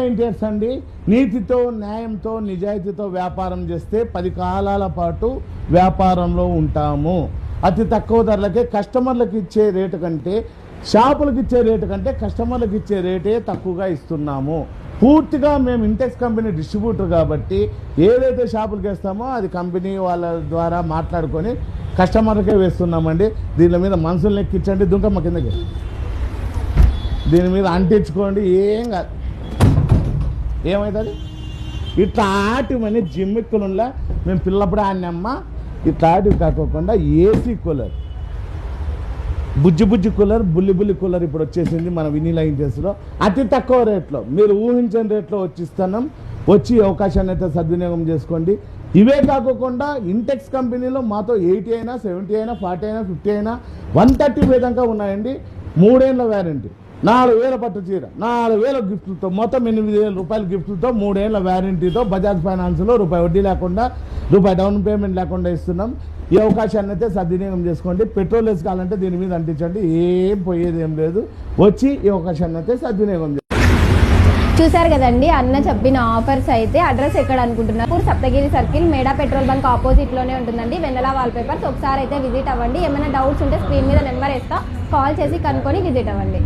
ఏంటంటే అండి, నీతితో న్యాయంతో నిజాయితీతో వ్యాపారం చేస్తే 10 కాలాల పాటు వ్యాపారంలో ఉంటాము. అతి తక్కువ ధరలకే కస్టమర్లకు ఇచ్చే రేటు కంటే, షాపులకు ఇచ్చే రేటు కంటే కస్టమర్లకు ఇచ్చే రేటే తక్కువగా ఇస్తున్నాము. పూర్తిగా మేము ఇంటెక్స్ కంపెనీ డిస్ట్రిబ్యూటర్ కాబట్టి ఏదైతే షాపులకు వేస్తామో అది కంపెనీ వాళ్ళ ద్వారా మాట్లాడుకొని కస్టమర్లకే వేస్తున్నామండి. దీని మీద మనుషులు ఎక్కించండి, దుంకమ్మ కిందకి, దీని మీద అంటించుకోండి, ఏం కాదు. ఏమవుతుంది? ఇట్లా ఆటివన్నీ జిమ్మిక్కులులా మేము పిల్లప్పుడు ఆడినమ్మ. ఇట్లా ఆటివి కాకోకుండా ఏసీ కూలర్, బుజ్జి కూలర్, బుల్లి కూలర్ ఇప్పుడు వచ్చేసింది మన వినీలా ఇంటెక్స్లో. అతి తక్కువ రేట్లో, మీరు ఊహించని రేట్లో వచ్చిస్తున్నాం. వచ్చి అవకాశాన్ని అయితే సద్వినియోగం చేసుకోండి. ఇవే కాకుండా ఇంటెక్స్ కంపెనీలో మాతో 80 అయినా 70 అయినా 40 అయినా 50 అయినా 130 విధంగా ఉన్నాయండి. 3 ఏళ్ళ వ్యారంటీ, 4,000 పట్టు చీర, 4,000 గిఫ్ట్లతో, మొత్తం 8,000 రూపాయల గిఫ్ట్లతో, 3 ఏళ్ళ వ్యారంటీతో బజాజ్ ఫైనాన్స్లో రూపాయి వడ్డీ లేకుండా, రూపాయి డౌన్ పేమెంట్ లేకుండా ఇస్తున్నాం. ఈ అవకాశాన్ని అయితే సద్వినియోగం చేసుకోండి. పెట్రోల్ వేసుకోవాలంటే దీని మీద అంటించండి, ఏం పోయేది ఏం లేదు. వచ్చి ఈ అవకాశాన్ని అయితే సద్వినియోగం చేసుకోండి. చూసారు కదండి అన్న చెప్పిన ఆఫర్స్ అయితే. అడ్రస్ ఎక్కడ అనుకుంటున్నారు? సప్తగిరి సర్కిల్, మేడా పెట్రోల్ బంక్ ఆపోజిట్లోనే ఉంటుందండి. వెన్నెల వాల్పేపర్స్. ఒకసారి అయితే విజిట్ అవ్వండి. ఏమైనా డౌట్స్ ఉంటే స్క్రీన్ మీద నెంబర్ వేస్తా, కాల్ చేసి కనుక్కొని విజిట్ అవ్వండి.